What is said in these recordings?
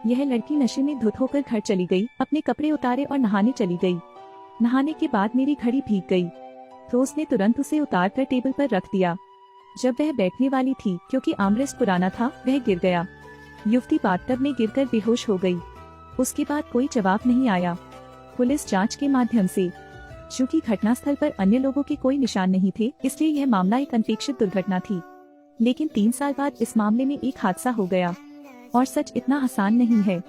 यह लड़की नशे में धुत होकर घर चली गई, अपने कपड़े उतारे और नहाने चली गई। नहाने के बाद मेरी घड़ी भीग गई तो उसने तुरंत उसे उतार कर टेबल पर रख दिया। जब वह बैठने वाली थी, क्योंकि आर्मरेस्ट पुराना था, वह गिर गया। युवती बाथटब में गिरकर बेहोश हो गई। उसके बाद कोई जवाब नहीं आया। पुलिस जांच के माध्यम से, चूंकि घटनास्थल पर अन्य लोगों के कोई निशान नहीं थे, इसलिए यह मामला एक अनपेक्षित दुर्घटना थी। लेकिन 3 साल बाद इस मामले में एक हादसा हो गया और सच इतना आसान नहीं है।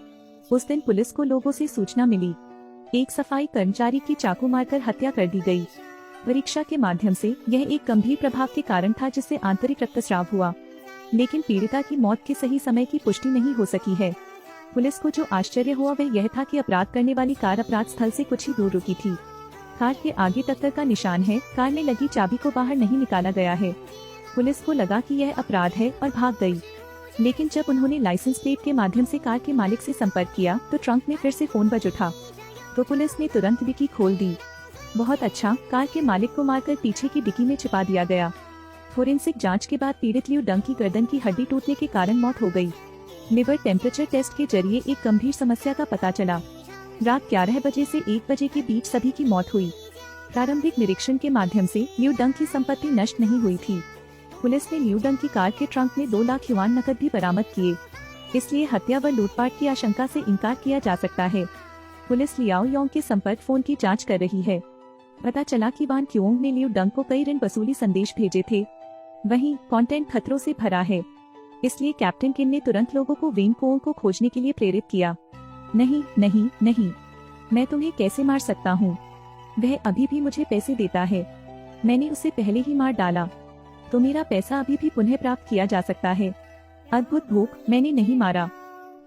उस दिन पुलिस को लोगों से सूचना मिली, एक सफाई कर्मचारी की चाकू मारकर हत्या कर दी गई। परीक्षा के माध्यम से यह एक गंभीर प्रभाव के कारण था, जिससे आंतरिक रक्तस्राव हुआ, लेकिन पीड़िता की मौत के सही समय की पुष्टि नहीं हो सकी है। पुलिस को जो आश्चर्य हुआ वह यह था कि अपराध करने वाली कार अपराध स्थल से कुछ ही दूर रुकी थी। कार के आगे टक्कर का निशान है, कार में लगी चाबी को बाहर नहीं निकाला गया है। पुलिस को लगा कि यह अपराध है और भाग गई। लेकिन जब उन्होंने लाइसेंस प्लेट के माध्यम से कार के मालिक से संपर्क किया तो ट्रंक में फिर से फोन बज उठा, तो पुलिस ने तुरंत डिक्की खोल दी। बहुत अच्छा, कार के मालिक को मारकर पीछे की डिक्की में छिपा दिया गया। फोरेंसिक जांच के बाद पीड़ित लियू डंग की गर्दन की हड्डी टूटने के कारण मौत हो गई। लिवर टेम्परेचर टेस्ट के जरिए एक गंभीर समस्या का पता चला। रात 11 बजे से 1 बजे के बीच सभी की मौत हुई। प्रारंभिक निरीक्षण के माध्यम से लियू डंग की संपत्ति नष्ट नहीं हुई थी। पुलिस ने लियू डंग की कार के ट्रंक में 2 लाख युआन नकद भी बरामद किए, इसलिए हत्या व लूटपाट की आशंका से इनकार किया जा सकता है। पुलिस लियाओ योंग के संपर्क फोन की जांच कर रही है। पता चला कि वान क्योंग ने लियू डंग को कई ऋण वसूली संदेश भेजे थे। वहीं कंटेंट खतरों से भरा है, इसलिए कैप्टन किन ने तुरंत लोगों को वेन कोंग को खोजने के लिए प्रेरित किया। नहीं नहीं नहीं, मैं तुम्हें कैसे मार सकता हूँ? वह अभी भी मुझे पैसे देता है। मैंने उसे पहले ही मार डाला, तो मेरा पैसा अभी भी पुनः प्राप्त किया जा सकता है। अद्भुत भूख, मैंने नहीं मारा।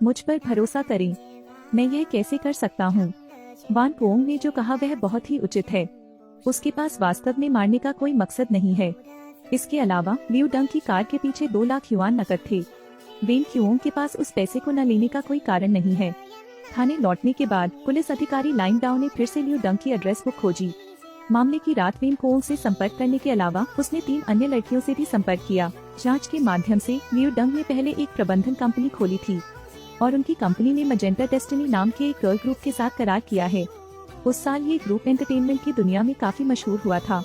मुझ पर भरोसा करें, मैं यह कैसे कर सकता हूँ? वान कोंग ने जो कहा वह बहुत ही उचित है। उसके पास वास्तव में मारने का कोई मकसद नहीं है। इसके अलावा लियू डंग की कार के पीछे 2 लाख युआन नकद थे। वेन क्योंग के पास उस पैसे को न लेने का कोई कारण नहीं है। थाने लौटने के बाद पुलिस अधिकारी लाइन डाउ ने फिर से लियू डंग की एड्रेस बुक खोजी। मामले की रात वेन कोंग से संपर्क करने के अलावा उसने 3 अन्य लड़कियों से भी संपर्क किया। जांच के माध्यम से लियू डंग ने पहले एक प्रबंधन कंपनी खोली थी और उनकी कंपनी ने मजेंटा डेस्टिनी नाम के एक गर्ल ग्रुप के साथ करार किया है। उस साल ये ग्रुप एंटरटेनमेंट की दुनिया में काफी मशहूर हुआ था।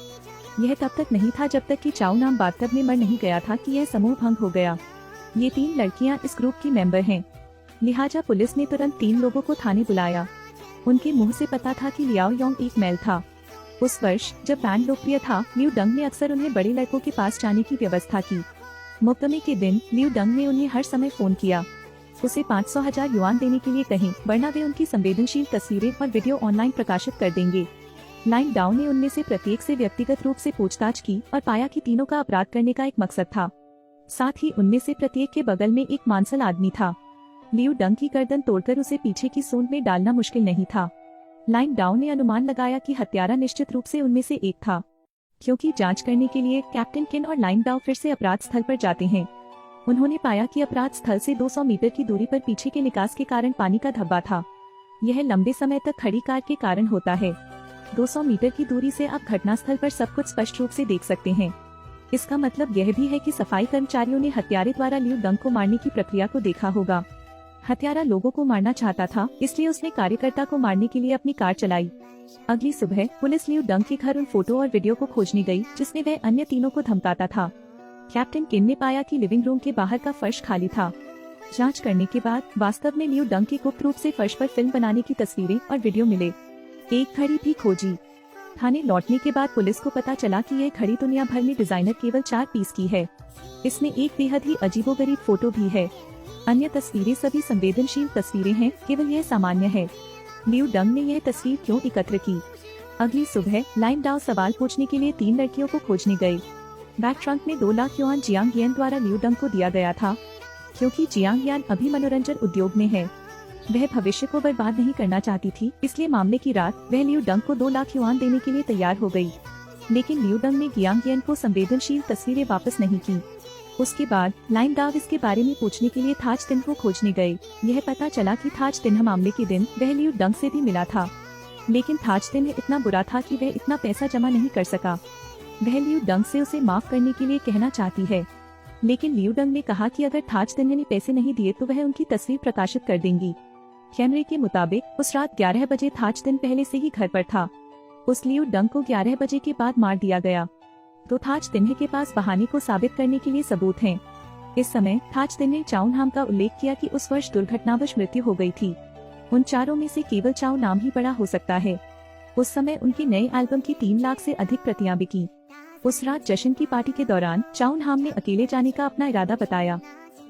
यह तब तक नहीं था जब तक कि चाउ नाम बाथटब में मर नहीं गया था कि यह समूह भंग हो गया। ये 3 लड़कियां इस ग्रुप की मेंबर हैं। लिहाजा पुलिस ने तुरंत 3 लोगों को थाने बुलाया। उनके मुंह से पता था कि लियाओ योंग एक मेल था। उस वर्ष जब बैंड लोकप्रिय था, लियू डंग ने अक्सर उन्हें बड़े लड़कों के पास जाने की व्यवस्था की। मुकदमे के दिन लियू डंग ने उन्हें हर समय फोन किया, उसे 500,000 युआन देने के लिए कहें, वरना वे उनकी संवेदनशील तस्वीरें और वीडियो ऑनलाइन प्रकाशित कर देंगे। लाइन डाउ ने उनमें से प्रत्येक से व्यक्तिगत रूप से पूछताछ की और पाया कि तीनों का अपराध करने का एक मकसद था। साथ ही उनमें से प्रत्येक के बगल में एक मांसल आदमी था। लियू डंग की गर्दन तोड़कर उसे पीछे की सूंड में डालना मुश्किल नहीं था। लाइन डाउ ने अनुमान लगाया कि हत्यारा निश्चित रूप से उनमें से एक था। क्योंकि जांच करने के लिए कैप्टन किन और लाइन डाउ फिर से अपराध स्थल पर जाते हैं। उन्होंने पाया कि अपराध स्थल से 200 मीटर की दूरी पर पीछे के निकास के कारण पानी का धब्बा था। यह लंबे समय तक खड़ी कार के कारण होता है। 200 मीटर की दूरी से आप घटनास्थल पर सब कुछ स्पष्ट रूप से देख सकते हैं। इसका मतलब यह भी है कि सफाई कर्मचारियों ने हत्यारे द्वारा लियू डंग को मारने की प्रक्रिया को देखा होगा। हत्यारा लोगों को मारना चाहता था, इसलिए उसने कार्यकर्ता को मारने के लिए अपनी कार चलाई। अगली सुबह पुलिस लियू डंग के घर उन फोटो और वीडियो को खोजने गई जिसमें वह अन्य तीनों को धमकाता था। कैप्टन किन ने पाया कि लिविंग रूम के बाहर का फर्श खाली था। जांच करने के बाद वास्तव में लियू डंग की गुप्त रूप से फर्श पर फिल्म बनाने की तस्वीरें और वीडियो मिले। एक घड़ी भी खोजी। थाने लौटने के बाद पुलिस को पता चला कि यह घड़ी दुनिया भर में डिजाइनर केवल 4 पीस की है। इसमें एक बेहद ही अजीबोगरीब फोटो भी है। अन्य तस्वीरें सभी संवेदनशील तस्वीरें हैं, केवल यह सामान्य है। लियू डंग ने यह तस्वीर क्यों एकत्र की? अगली सुबह लाइन डाउ सवाल पूछने के लिए 3 लड़कियों को खोजने गए। बैक ट्रंक में 2 लाख युआन जियांग येन द्वारा लियू डंग को दिया गया था। क्योंकि जियांग यान अभी मनोरंजन उद्योग में है, वह भविष्य को बर्बाद नहीं करना चाहती थी, इसलिए मामले की रात वह लियू डंग को 2 लाख युआन देने के लिए तैयार हो गई। लेकिन लियू डंग ने जियांग येन को संवेदनशील तस्वीरें वापस नहीं की। उसके बाद लाइन डाव इसके बारे में पूछने के लिए थाच तिन्ह को खोजने गए। यह पता चला कि थाच तिन्ह मामले के दिन वह लियू डंग से भी मिला था, लेकिन थाच तिन्ह इतना बुरा था कि वह इतना पैसा जमा नहीं कर सका। वह लियू डंग से उसे माफ करने के लिए कहना चाहती है। लेकिन लियू डंग ने कहा कि अगर थाच तिन्हे ने पैसे नहीं दिए तो वह उनकी तस्वीर प्रकाशित कर देंगी। कैमरे के मुताबिक उस रात 11 बजे थाच तिन पहले से ही घर पर था। उस लियू डंग को 11 बजे के बाद मार दिया गया। तो थाच तिन्हे के पास बहाने को साबित करने के लिए सबूत हैं। इस समय थाच तिन ने चाउ नाम का उल्लेख किया कि उस वर्ष दुर्घटनावश मृत्यु हो गई थी। उन चारों में से केवल चाउ नाम ही बड़ा हो सकता है। उस समय उनके नए एल्बम की 3 लाख से अधिक प्रतियां बिकी। उस रात जश्न की पार्टी के दौरान चाउ नाम ने अकेले जाने का अपना इरादा बताया।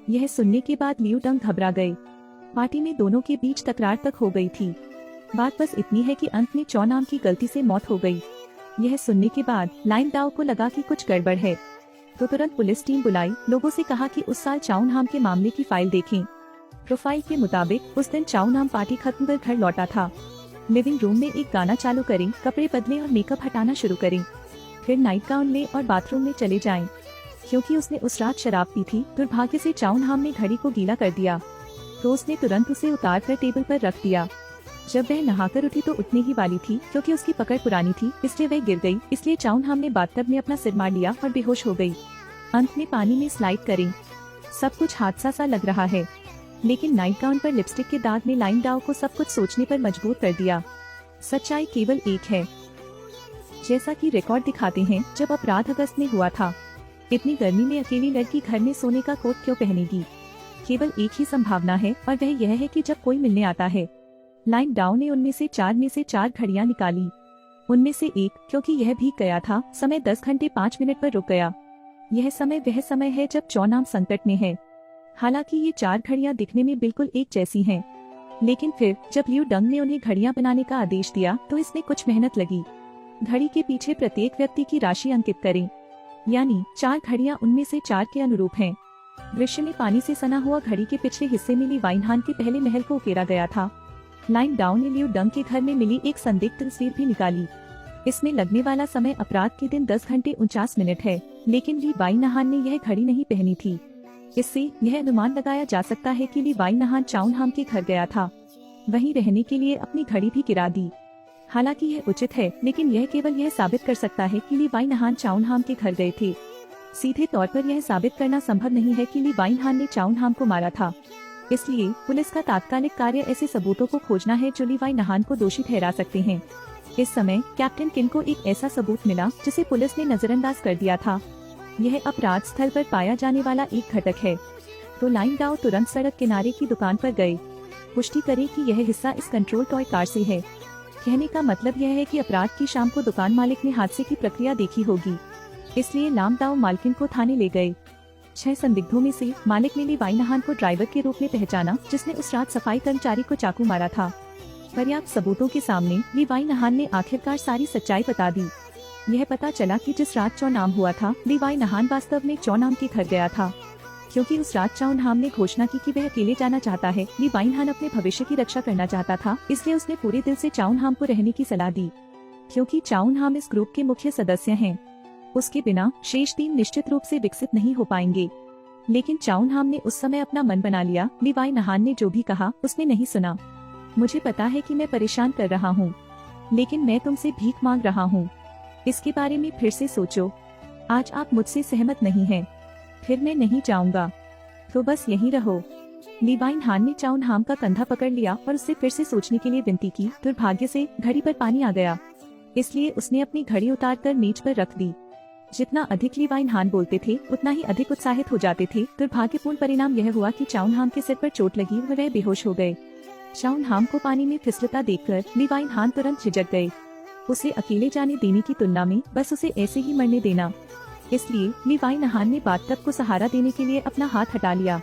यह सुनने के बाद लियू डंग घबरा गए। पार्टी में दोनों के बीच तकरार तक हो गई थी। बात बस इतनी है कि अंत में चौ नाम की गलती से मौत हो गई। यह सुनने के बाद लाइन दाओ को लगा कि कुछ गड़बड़ है, तो तुरंत पुलिस टीम बुलाई। लोगों से कहा कि उस साल चाउ नाम के मामले की फाइल देखें। प्रोफाइल के मुताबिक उस दिन चाउ नाम पार्टी खत्म कर घर लौटा था। लिविंग रूम में एक गाना चालू करें, कपड़े बदलें और मेकअप हटाना शुरू करें। फिर नाइट गाउन लें और बाथरूम में चले जाएं। क्योंकि उसने उस रात शराब पी थी, दुर्भाग्य से चाउ नाम ने घड़ी को गीला कर दिया, तो उसने तुरंत उसे उतार कर टेबल पर रख दिया। जब वह नहाकर उठी तो उठने ही वाली थी, क्योंकि उसकी पकड़ पुरानी थी इसलिए वह गिर गई। इसलिए चाउ नाम ने बाथटब में अपना सिर मार लिया और बेहोश हो गई। अंत में पानी में स्लाइड करें। सब कुछ हादसा सा लग रहा है, लेकिन नाइट गाउन पर लिपस्टिक के दाग ने लाइन डाओ को सब कुछ सोचने पर मजबूर कर दिया। सच्चाई केवल एक है। जैसा कि रिकॉर्ड दिखाते हैं, जब अपराध अगस्त में हुआ था, इतनी गर्मी में अकेली लड़की घर में सोने का कोट क्यों पहनेगी? केवल एक ही संभावना है और वह यह है कि जब कोई मिलने आता है। लाइन डाओ ने उनमें से चार घड़ियां निकाली। उनमें से एक, क्योंकि यह भीग गया था, समय 10 घंटे 5 मिनट पर रुक गया। यह समय वह समय है जब चौ नाम संकट में है। हालांकि ये 4 घड़ियां दिखने में बिल्कुल एक जैसी हैं, लेकिन फिर जब लियू डंग ने उन्हें घड़ियां बनाने का आदेश दिया तो इसमें कुछ मेहनत लगी। घड़ी के पीछे प्रत्येक व्यक्ति की राशि अंकित करें, यानी 4 घड़ियां उनमें से 4 के अनुरूप हैं। दृश्य में पानी से सना हुआ घड़ी के पिछले हिस्से में ली वाइनहान के पहले महल को उकेरा गया था। लाइन डाउन ने लियू डंग के घर में मिली एक संदिग्ध तस्वीर भी निकाली। इसमें लगने वाला समय अपराध के दिन 10 घंटे 49 मिनट है, लेकिन ली वाइनहान ने यह घड़ी नहीं पहनी थी। इससे यह अनुमान लगाया जा सकता है कि ली वाइनहान चाउ नाम के घर गया था, वहीं रहने के लिए अपनी घड़ी भी गिरा दी। हालांकि यह उचित है, लेकिन यह केवल यह साबित कर सकता है कि ली वाइनहान चाउ नाम के घर गए थे। सीधे तौर पर यह साबित करना संभव नहीं है कि ली वाइनहान ने चाउ नाम को मारा था। इसलिए पुलिस का तात्कालिक कार्य ऐसे सबूतों को खोजना है जो ली वाइनहान को दोषी ठहरा सकते हैं। इस समय कैप्टन किन को एक ऐसा सबूत मिला जिसे पुलिस ने नजरअंदाज कर दिया था। यह अपराध स्थल पर पाया जाने वाला एक घटक है। तो लाइन डाओ तुरंत सड़क किनारे की दुकान पर गए। पुष्टि करें कि यह हिस्सा इस कंट्रोल टॉय कार से है। कहने का मतलब यह है कि अपराध की शाम को दुकान मालिक ने हादसे की प्रक्रिया देखी होगी, इसलिए लाम डाओ मालकिन को थाने ले गए। 6 संदिग्धों में से मालिक ने ली वाइनहान को ड्राइवर के रूप में पहचाना, जिसने उस रात सफाई कर्मचारी को चाकू मारा था। पर्याप्त सबूतों के सामने ली वाइनहान ने आखिरकार सारी सच्चाई बता दी। यह पता चला कि जिस रात चौ नाम हुआ था, ली वाइनहान वास्तव में चौ नाम के घर गया था। क्योंकि उस रात चाउ नाम ने घोषणा की कि वह अकेले जाना चाहता है, ली वाइनहान अपने भविष्य की रक्षा करना चाहता था, इसलिए उसने पूरे दिल से चाउ नाम को रहने की सलाह दी। क्योंकि चाउ नाम इस ग्रुप के मुख्य सदस्य हैं, उसके बिना शेष 3 निश्चित रूप से विकसित नहीं हो पाएंगे। लेकिन चाउ नाम ने उस समय अपना मन बना लिया। ली वाइनहान ने जो भी कहा उसने नहीं सुना। मुझे पता है कि मैं परेशान कर रहा हूँ, लेकिन मैं तुमसे भीख मांग रहा हूँ। इसके बारे में फिर से सोचो। आज आप मुझसे सहमत नहीं हैं, फिर मैं नहीं जाऊंगा, तो बस यहीं रहो। ली वाइनहान ने चाउ नाम का कंधा पकड़ लिया और उससे फिर से सोचने के लिए विनती की। दुर्भाग्य से घड़ी पर पानी आ गया, इसलिए उसने अपनी घड़ी उतारकर मेज पर रख दी। जितना अधिक ली वाइनहान बोलते थे, उतना ही अधिक उत्साहित हो जाते थे। दुर्भाग्यपूर्ण परिणाम यह हुआ कि चाउ नाम के सिर पर चोट लगी और वह बेहोश हो गए। चाउ नाम को पानी में फिसलता देखकर ली वाइनहान तुरंत झिझक गए। उसे अकेले जाने देने की तुलना में बस उसे ऐसे ही मरने देना। इसलिए ली वाइनहान ने बाथटब को सहारा देने के लिए अपना हाथ हटा लिया।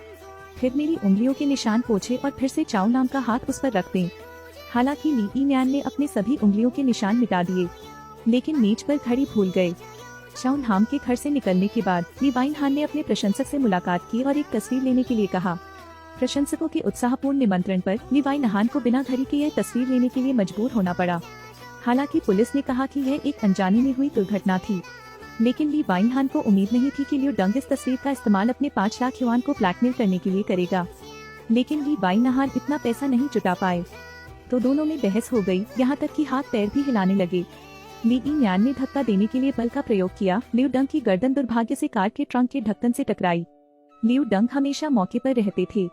फिर मेरी उंगलियों के निशान पोंछे और फिर से चाउ नाम का हाथ उस पर रख दें। हालांकि ली ईन्यान ने अपने सभी उंगलियों के निशान मिटा दिए, लेकिन मेज पर घड़ी भूल गए। चाउ नाम के घर से निकलने के बाद ली वाइनहान ने अपने प्रशंसक से मुलाकात की और एक तस्वीर लेने के लिए कहा। प्रशंसकों के उत्साहपूर्ण निमंत्रण पर ली वाइनहान को बिना घड़ी के यह तस्वीर लेने के लिए मजबूर होना पड़ा। हालांकि पुलिस ने कहा कि यह एक अनजाने में हुई दुर्घटना थी, लेकिन ली वाइनहान को उम्मीद नहीं थी कि लियू डंग इस तस्वीर का इस्तेमाल अपने 5 लाख युआन को ब्लैकमेल करने के लिए करेगा। लेकिन ली वाइनहान इतना पैसा नहीं जुटा पाए, तो दोनों में बहस हो गई, यहाँ तक कि हाथ पैर भी हिलाने लगे। ली ईन्यान ने धक्का देने के लिए बल का प्रयोग किया। लियू डंग की गर्दन दुर्भाग्य से कार के ट्रंक के ढक्कन से टकराई। लियू डंग हमेशा मौके पर रहते थे।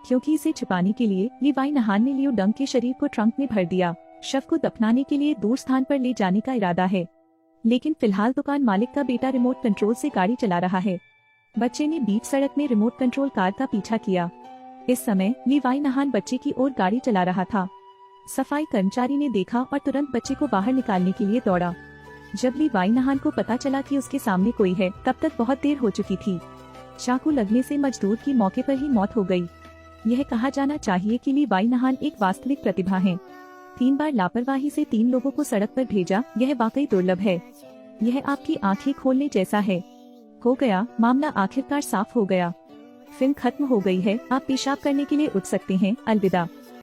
क्योंकि इसे छिपाने के लिए लीवाई नहान ने लियू डंग के शरीर को ट्रंक में भर दिया। शव को दफनाने के लिए दूर स्थान पर ले जाने का इरादा है, लेकिन फिलहाल दुकान मालिक का बेटा रिमोट कंट्रोल से गाड़ी चला रहा है। बच्चे ने बीच सड़क में रिमोट कंट्रोल कार का पीछा किया। इस समय लीवाई नहान बच्चे की ओर गाड़ी चला रहा था। सफाई कर्मचारी ने देखा और तुरंत बच्चे को बाहर निकालने के लिए दौड़ा। जब लीवाई नहान को पता चला कि उसके सामने कोई है, तब तक बहुत देर हो चुकी थी। चाकू लगने से मजदूर की मौके पर ही मौत हो गई। यह कहा जाना चाहिए कि लीवाई नहान एक वास्तविक प्रतिभा हैं। 3 बार लापरवाही से 3 लोगों को सड़क पर भेजा, यह वाकई दुर्लभ है। यह आपकी आंखें खोलने जैसा है। हो गया, मामला आखिरकार साफ हो गया। फिल्म खत्म हो गई है, आप पेशाब करने के लिए उठ सकते हैं। अलविदा।